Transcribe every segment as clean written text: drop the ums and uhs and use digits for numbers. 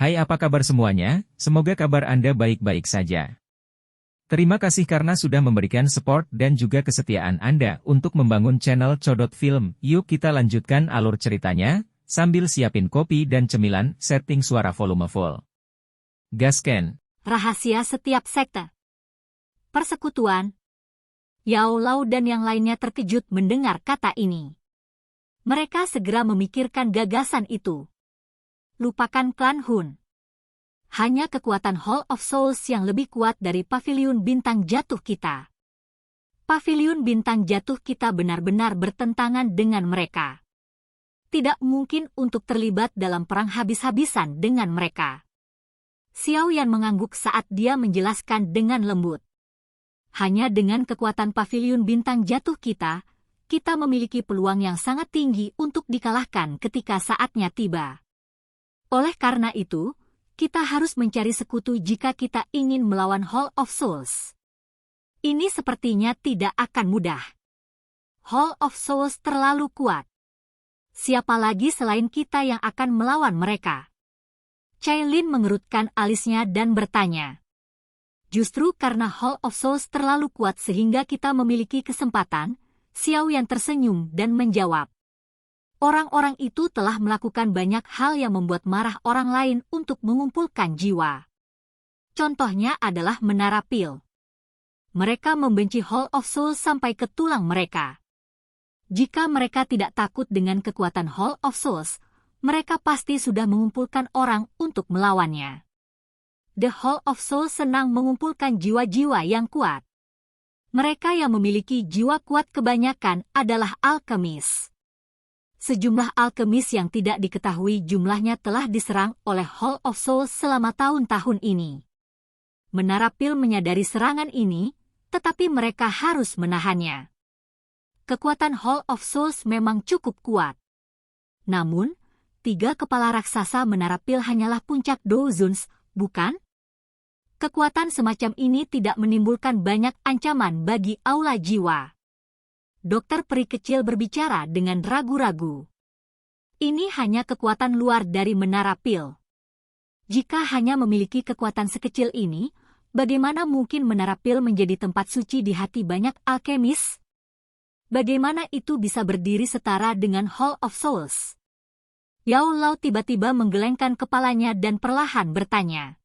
Hai, apa kabar semuanya? Semoga kabar Anda baik-baik saja. Terima kasih karena sudah memberikan support dan juga kesetiaan Anda untuk membangun channel Codot Film. Yuk kita lanjutkan alur ceritanya, sambil siapin kopi dan cemilan, setting suara volume full. Gasken. Rahasia setiap sekte. Persekutuan. Yao Lao dan yang lainnya terkejut mendengar kata ini. Mereka segera memikirkan gagasan itu. Lupakan klan Hun. Hanya kekuatan Hall of Souls yang lebih kuat dari Paviliun Bintang Jatuh kita. Paviliun Bintang Jatuh kita benar-benar bertentangan dengan mereka. Tidak mungkin untuk terlibat dalam perang habis-habisan dengan mereka. Xiao Yan mengangguk saat dia menjelaskan dengan lembut. Hanya dengan kekuatan Paviliun Bintang Jatuh kita memiliki peluang yang sangat tinggi untuk dikalahkan ketika saatnya tiba. Oleh karena itu, kita harus mencari sekutu jika kita ingin melawan Hall of Souls. Ini sepertinya tidak akan mudah. Hall of Souls terlalu kuat. Siapa lagi selain kita yang akan melawan mereka? Cailin mengerutkan alisnya dan bertanya. Justru karena Hall of Souls terlalu kuat sehingga kita memiliki kesempatan, Xiao Yan tersenyum dan menjawab. Orang-orang itu telah melakukan banyak hal yang membuat marah orang lain untuk mengumpulkan jiwa. Contohnya adalah Menara Pil. Mereka membenci Hall of Souls sampai ke tulang mereka. Jika mereka tidak takut dengan kekuatan Hall of Souls, mereka pasti sudah mengumpulkan orang untuk melawannya. The Hall of Souls senang mengumpulkan jiwa-jiwa yang kuat. Mereka yang memiliki jiwa kuat kebanyakan adalah alkemis. Sejumlah alkemis yang tidak diketahui jumlahnya telah diserang oleh Hall of Souls selama tahun-tahun ini. Menara Pil menyadari serangan ini, tetapi mereka harus menahannya. Kekuatan Hall of Souls memang cukup kuat. Namun, 3 kepala raksasa Menara Pil hanyalah puncak Dozuns, bukan? Kekuatan semacam ini tidak menimbulkan banyak ancaman bagi aula jiwa. Dokter peri kecil berbicara dengan ragu-ragu. Ini hanya kekuatan luar dari Menara Pil. Jika hanya memiliki kekuatan sekecil ini, bagaimana mungkin Menara Pil menjadi tempat suci di hati banyak alkemis? Bagaimana itu bisa berdiri setara dengan Hall of Souls? Yao Lao tiba-tiba menggelengkan kepalanya dan perlahan bertanya.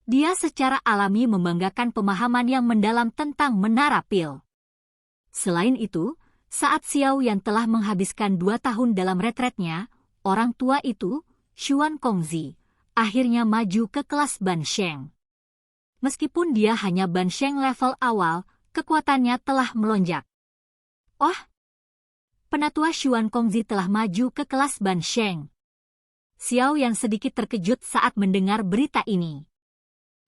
Dia secara alami membanggakan pemahaman yang mendalam tentang Menara Pil. Selain itu, saat Xiao Yan telah menghabiskan 2 tahun dalam retretnya, orang tua itu, Xuan Kongzi, akhirnya maju ke kelas Ban Sheng. Meskipun dia hanya Ban Sheng level awal, kekuatannya telah melonjak. Oh, penatua Xuan Kongzi telah maju ke kelas Ban Sheng. Xiao Yan sedikit terkejut saat mendengar berita ini.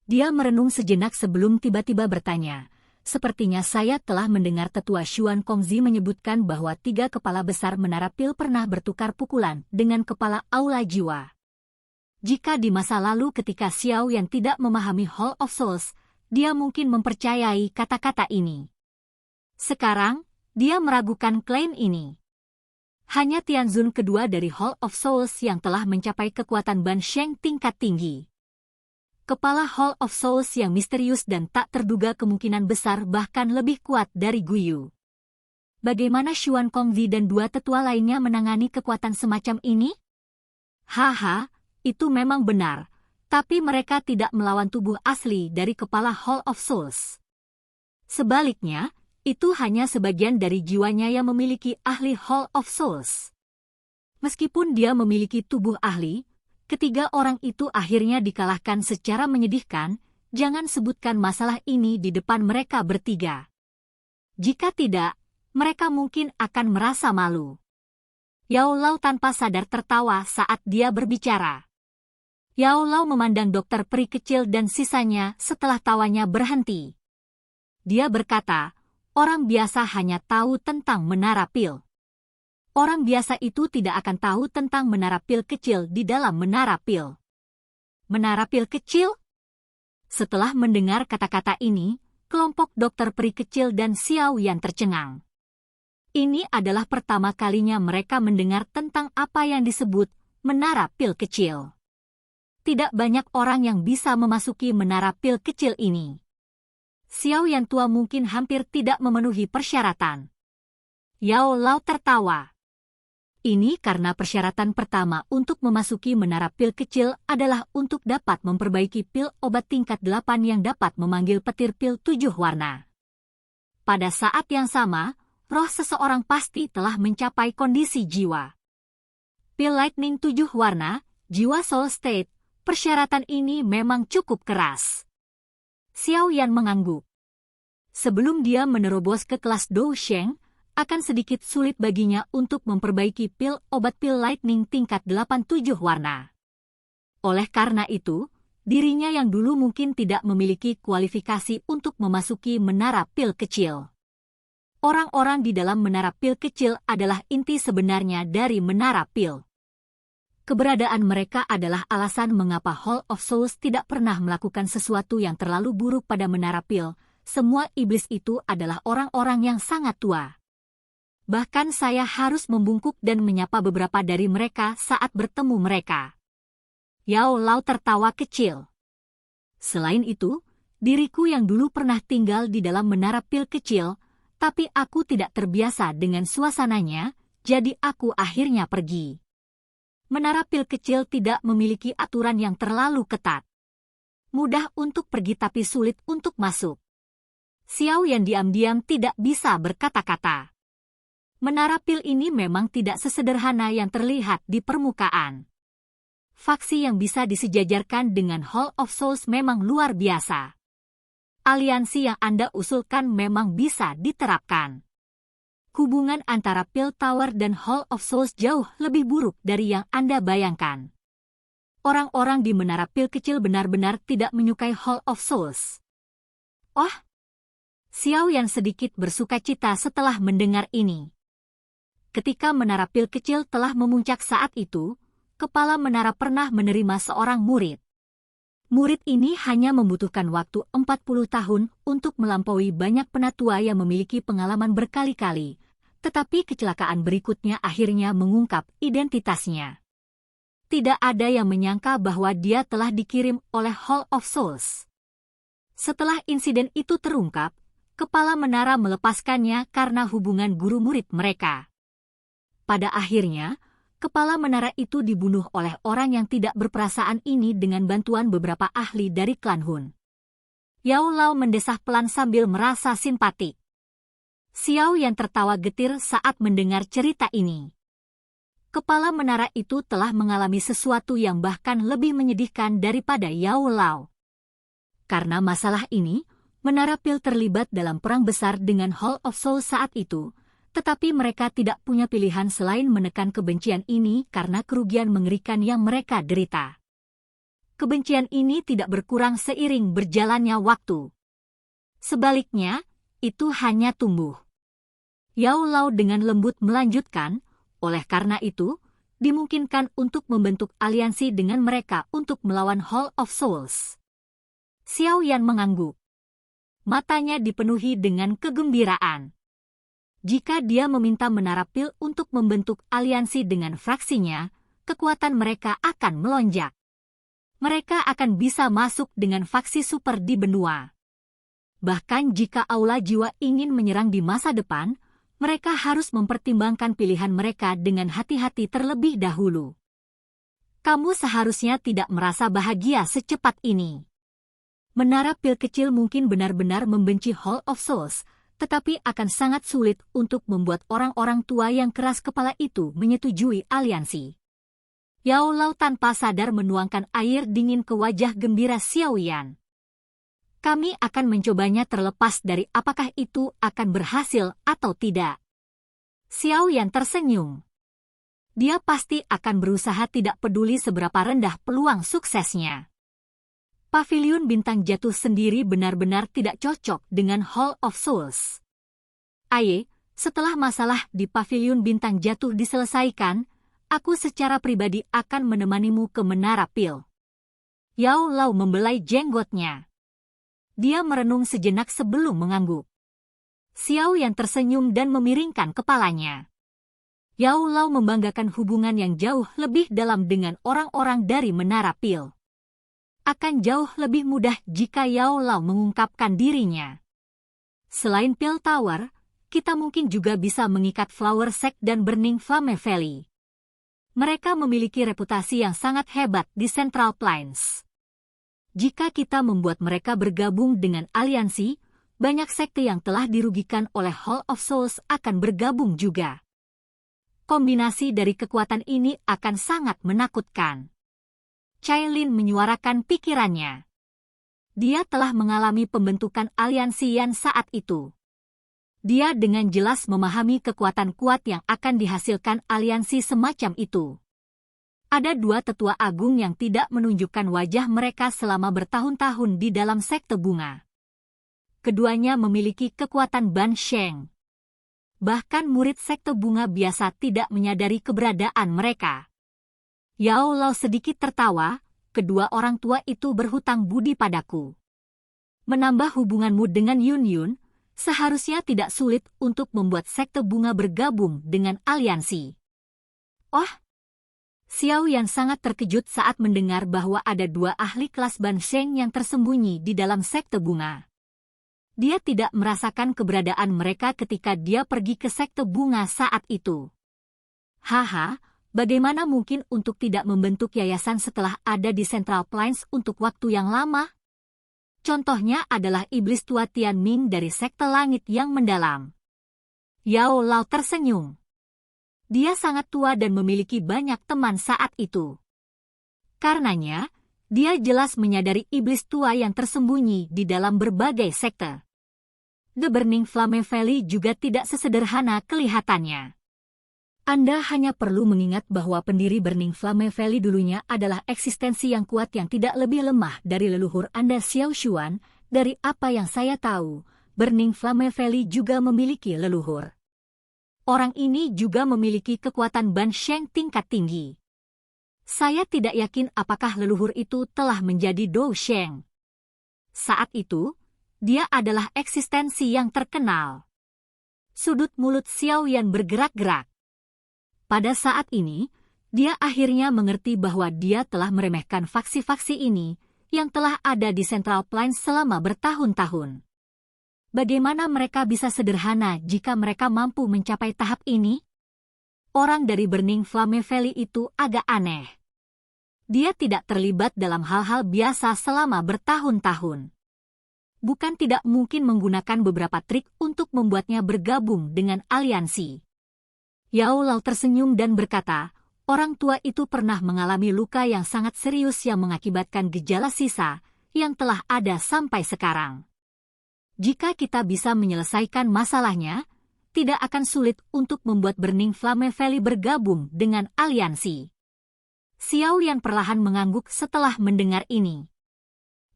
Dia merenung sejenak sebelum tiba-tiba bertanya. Sepertinya saya telah mendengar tetua Xuan Kongzi menyebutkan bahwa 3 kepala besar Menara Pil pernah bertukar pukulan dengan kepala aula jiwa. Jika di masa lalu ketika Xiao Yan tidak memahami Hall of Souls, dia mungkin mempercayai kata-kata ini. Sekarang, dia meragukan klaim ini. Hanya Tianzun kedua dari Hall of Souls yang telah mencapai kekuatan Ban Sheng tingkat tinggi. Kepala Hall of Souls yang misterius dan tak terduga kemungkinan besar bahkan lebih kuat dari Guyu. Bagaimana Xuan Kongzi dan 2 tetua lainnya menangani kekuatan semacam ini? Haha, itu memang benar, tapi mereka tidak melawan tubuh asli dari kepala Hall of Souls. Sebaliknya, itu hanya sebagian dari jiwanya yang memiliki ahli Hall of Souls. Meskipun dia memiliki tubuh ahli, ketiga orang itu akhirnya dikalahkan secara menyedihkan. Jangan sebutkan masalah ini di depan mereka bertiga. Jika tidak, mereka mungkin akan merasa malu. Yao Lao tanpa sadar tertawa saat dia berbicara. Yao Lao memandang dokter peri kecil dan sisanya setelah tawanya berhenti. Dia berkata, orang biasa hanya tahu tentang Menara Pil. Orang biasa itu tidak akan tahu tentang Menara Pil kecil di dalam Menara Pil. Menara Pil kecil? Setelah mendengar kata-kata ini, kelompok dokter peri kecil dan Xiao Yan tercengang. Ini adalah pertama kalinya mereka mendengar tentang apa yang disebut Menara Pil kecil. Tidak banyak orang yang bisa memasuki menara pil kecil ini. Xiao Yan tua mungkin hampir tidak memenuhi persyaratan. Yao Lao tertawa. Ini karena persyaratan pertama untuk memasuki menara pil kecil adalah untuk dapat memperbaiki pil obat tingkat 8 yang dapat memanggil petir pil 7 warna. Pada saat yang sama, roh seseorang pasti telah mencapai kondisi jiwa. Pil Lightning 7 warna, jiwa Soul State, persyaratan ini memang cukup keras. Xiao Yan mengangguk. Sebelum dia menerobos ke kelas Dou Sheng, akan sedikit sulit baginya untuk memperbaiki pil obat pil Lightning tingkat 8-7 warna. Oleh karena itu, dirinya yang dulu mungkin tidak memiliki kualifikasi untuk memasuki menara pil kecil. Orang-orang di dalam menara pil kecil adalah inti sebenarnya dari menara pil. Keberadaan mereka adalah alasan mengapa Hall of Souls tidak pernah melakukan sesuatu yang terlalu buruk pada menara pil. Semua iblis itu adalah orang-orang yang sangat tua. Bahkan saya harus membungkuk dan menyapa beberapa dari mereka saat bertemu mereka. Yao Lao tertawa kecil. Selain itu, diriku yang dulu pernah tinggal di dalam menara pil kecil, tapi aku tidak terbiasa dengan suasananya, jadi aku akhirnya pergi. Menara pil kecil tidak memiliki aturan yang terlalu ketat. Mudah untuk pergi tapi sulit untuk masuk. Xiao Yan diam-diam tidak bisa berkata-kata. Menara pil ini memang tidak sesederhana yang terlihat di permukaan. Faksi yang bisa disejajarkan dengan Hall of Souls memang luar biasa. Aliansi yang Anda usulkan memang bisa diterapkan. Hubungan antara Pil Tower dan Hall of Souls jauh lebih buruk dari yang Anda bayangkan. Orang-orang di menara pil kecil benar-benar tidak menyukai Hall of Souls. Oh, Xiao Yan sedikit bersukacita setelah mendengar ini. Ketika menara pil kecil telah memuncak saat itu, kepala menara pernah menerima seorang murid. Murid ini hanya membutuhkan waktu 40 tahun untuk melampaui banyak penatua yang memiliki pengalaman berkali-kali, tetapi kecelakaan berikutnya akhirnya mengungkap identitasnya. Tidak ada yang menyangka bahwa dia telah dikirim oleh Hall of Souls. Setelah insiden itu terungkap, kepala menara melepaskannya karena hubungan guru-murid mereka. Pada akhirnya, kepala menara itu dibunuh oleh orang yang tidak berperasaan ini dengan bantuan beberapa ahli dari klan Hun. Yao Lao mendesah pelan sambil merasa simpatik. Xiao Yan tertawa getir saat mendengar cerita ini. Kepala menara itu telah mengalami sesuatu yang bahkan lebih menyedihkan daripada Yao Lao. Karena masalah ini, menara pil terlibat dalam perang besar dengan Hall of Souls saat itu, tetapi mereka tidak punya pilihan selain menekan kebencian ini karena kerugian mengerikan yang mereka derita. Kebencian ini tidak berkurang seiring berjalannya waktu. Sebaliknya, itu hanya tumbuh. Yao Lao dengan lembut melanjutkan, oleh karena itu, dimungkinkan untuk membentuk aliansi dengan mereka untuk melawan Hall of Souls. Xiao Yan mengangguk. Matanya dipenuhi dengan kegembiraan. Jika dia meminta menara pil untuk membentuk aliansi dengan fraksinya, kekuatan mereka akan melonjak. Mereka akan bisa masuk dengan faksi super di benua. Bahkan jika Aula Jiwa ingin menyerang di masa depan, mereka harus mempertimbangkan pilihan mereka dengan hati-hati terlebih dahulu. Kamu seharusnya tidak merasa bahagia secepat ini. Menara pil kecil mungkin benar-benar membenci Hall of Souls, tetapi akan sangat sulit untuk membuat orang-orang tua yang keras kepala itu menyetujui aliansi. Yao Lao tanpa sadar menuangkan air dingin ke wajah gembira Xiao Yan. Kami akan mencobanya terlepas dari apakah itu akan berhasil atau tidak. Xiao Yan tersenyum. Dia pasti akan berusaha tidak peduli seberapa rendah peluang suksesnya. Paviliun Bintang Jatuh sendiri benar-benar tidak cocok dengan Hall of Souls. Setelah masalah di Paviliun Bintang Jatuh diselesaikan, aku secara pribadi akan menemanimu ke Menara Pil. Yao Lao membelai jenggotnya. Dia merenung sejenak sebelum mengangguk. Xiao Yan tersenyum dan memiringkan kepalanya. Yao Lao membanggakan hubungan yang jauh lebih dalam dengan orang-orang dari Menara Pil. akan jauh lebih mudah jika Yao Lao mengungkapkan dirinya. Selain Pale Tower, kita mungkin juga bisa mengikat Flower Sect dan Burning Flame Valley. Mereka memiliki reputasi yang sangat hebat di Central Plains. Jika kita membuat mereka bergabung dengan aliansi, banyak sekte yang telah dirugikan oleh Hall of Souls akan bergabung juga. Kombinasi dari kekuatan ini akan sangat menakutkan. Cailin menyuarakan pikirannya. Dia telah mengalami pembentukan aliansi Yan saat itu. Dia dengan jelas memahami kekuatan kuat yang akan dihasilkan aliansi semacam itu. Ada dua tetua agung yang tidak menunjukkan wajah mereka selama bertahun-tahun di dalam sekte bunga. Keduanya memiliki kekuatan Ban Sheng. Bahkan murid sekte bunga biasa tidak menyadari keberadaan mereka. Yao Lao sedikit tertawa, kedua orang tua itu berhutang budi padaku. Menambah hubunganmu dengan Yun Yun, seharusnya tidak sulit untuk membuat sekte bunga bergabung dengan aliansi. Oh, Xiao Yan sangat terkejut saat mendengar bahwa ada dua ahli kelas Ban Sheng yang tersembunyi di dalam sekte bunga. Dia tidak merasakan keberadaan mereka ketika dia pergi ke sekte bunga saat itu. Haha, bagaimana mungkin untuk tidak membentuk yayasan setelah ada di Central Plains untuk waktu yang lama? Contohnya adalah iblis tua Tianming dari sekte langit yang mendalam. Yao Lao tersenyum. Dia sangat tua dan memiliki banyak teman saat itu. Karenanya, dia jelas menyadari iblis tua yang tersembunyi di dalam berbagai sekte. The Burning Flame Valley juga tidak sesederhana kelihatannya. Anda hanya perlu mengingat bahwa pendiri Burning Flame Valley dulunya adalah eksistensi yang kuat yang tidak lebih lemah dari leluhur Anda Xiao Xuan. Dari apa yang saya tahu, Burning Flame Valley juga memiliki leluhur. Orang ini juga memiliki kekuatan Ban Sheng tingkat tinggi. Saya tidak yakin apakah leluhur itu telah menjadi Dou Sheng. Saat itu, dia adalah eksistensi yang terkenal. Sudut mulut Xiao Yan bergerak-gerak. Pada saat ini, dia akhirnya mengerti bahwa dia telah meremehkan faksi-faksi ini yang telah ada di Central Plains selama bertahun-tahun. Bagaimana mereka bisa sederhana jika mereka mampu mencapai tahap ini? Orang dari Burning Flame Valley itu agak aneh. Dia tidak terlibat dalam hal-hal biasa selama bertahun-tahun. Bukan tidak mungkin menggunakan beberapa trik untuk membuatnya bergabung dengan aliansi. Yao Lao tersenyum dan berkata, orang tua itu pernah mengalami luka yang sangat serius yang mengakibatkan gejala sisa yang telah ada sampai sekarang. Jika kita bisa menyelesaikan masalahnya, tidak akan sulit untuk membuat Burning Flame Valley bergabung dengan aliansi. Xiao Yan perlahan mengangguk setelah mendengar ini.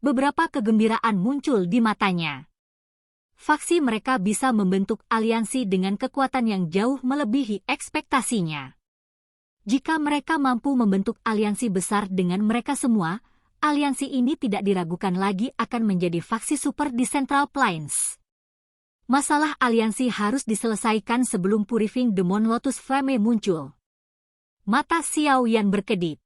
Beberapa kegembiraan muncul di matanya. Faksi mereka bisa membentuk aliansi dengan kekuatan yang jauh melebihi ekspektasinya. Jika mereka mampu membentuk aliansi besar dengan mereka semua, aliansi ini tidak diragukan lagi akan menjadi faksi super di Central Plains. Masalah aliansi harus diselesaikan sebelum Purifying Demon Lotus Flame muncul. Mata Xiao Yan berkedip.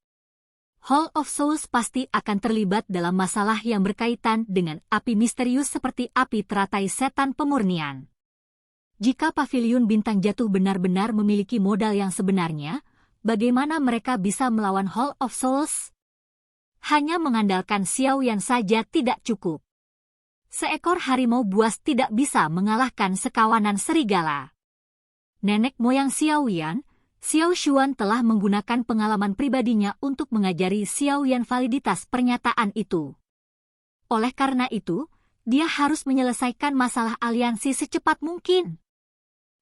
Hall of Souls pasti akan terlibat dalam masalah yang berkaitan dengan api misterius seperti api teratai setan pemurnian. Jika Paviliun Bintang Jatuh benar-benar memiliki modal yang sebenarnya, bagaimana mereka bisa melawan Hall of Souls? Hanya mengandalkan Xiao Yan saja tidak cukup. Seekor harimau buas tidak bisa mengalahkan sekawanan serigala. Nenek moyang Xiao Yan, Xiao Xuan telah menggunakan pengalaman pribadinya untuk mengajari Xiao Yan validitas pernyataan itu. Oleh karena itu, dia harus menyelesaikan masalah aliansi secepat mungkin.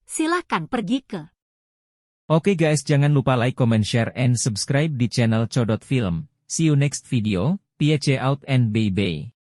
Silahkan pergi ke. Oke guys, jangan lupa like, comment, share, and subscribe di channel Codot Film. See you next video, peace out and bye-bye.